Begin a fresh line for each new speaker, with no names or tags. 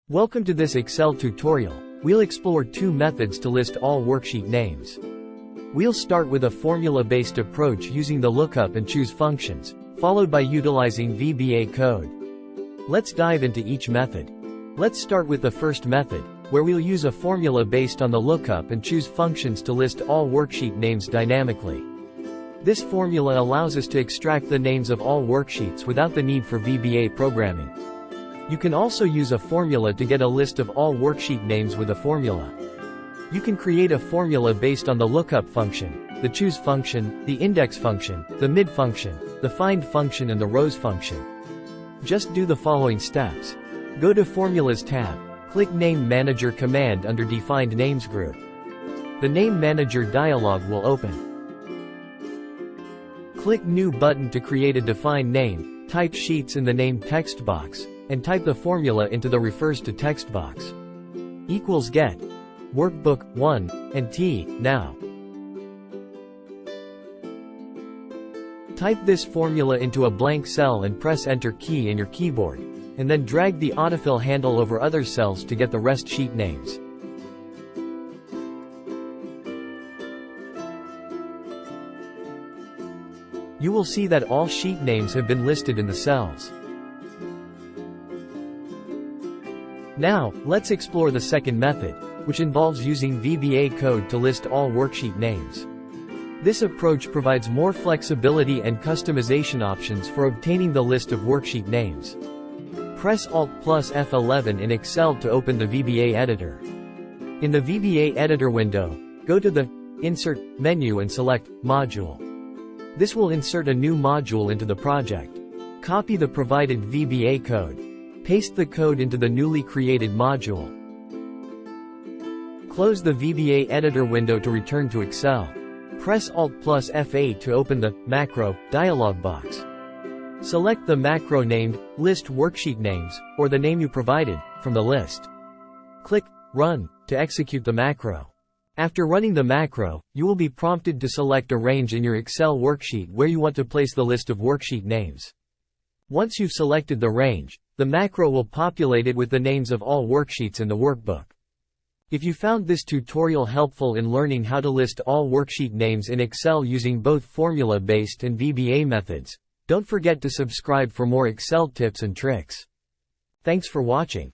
Welcome to this Excel tutorial. We'll explore two methods to list all worksheet names. We'll start with a formula-based approach using the lookup and choose functions, followed by utilizing VBA code. Let's dive into each method. Let's start with the first method, where we'll use a formula based on the lookup and choose functions to list all worksheet names dynamically. This formula allows us to extract the names of all worksheets without the need for VBA programming. You can also use a formula to get a list of all worksheet names with a formula. You can create a formula based on the lookup function, the choose function, the index function, the mid function, the find function and the rows function. Just do the following steps. Go to Formulas tab, click Name Manager command under Defined Names group. The Name Manager dialog will open. Click New button to create a defined name, type Sheets in the name text box, and type the formula into the refers to text box. Equals get workbook 1 and T now. Type this formula into a blank cell and press enter key in your keyboard, and then drag the autofill handle over other cells to get the rest sheet names. You will see that all sheet names have been listed in the cells. Now, let's explore the second method, which involves using VBA code to list all worksheet names. This approach provides more flexibility and customization options for obtaining the list of worksheet names. Press Alt plus F11 in Excel to open the VBA editor. In the VBA editor window, go to the Insert menu and select Module. This will insert a new module into the project. Copy the provided VBA code. Paste the code into the newly created module. Close the VBA editor window to return to Excel. Press Alt plus F8 to open the Macro dialog box. Select the macro named List Worksheet Names, or the name you provided, from the list. Click Run to execute the macro. After running the macro, you will be prompted to select a range in your Excel worksheet where you want to place the list of worksheet names. Once you've selected the range, the macro will populate it with the names of all worksheets in the workbook. If you found this tutorial helpful in learning how to list all worksheet names in Excel using both formula-based and VBA methods, don't forget to subscribe for more Excel tips and tricks. Thanks for watching.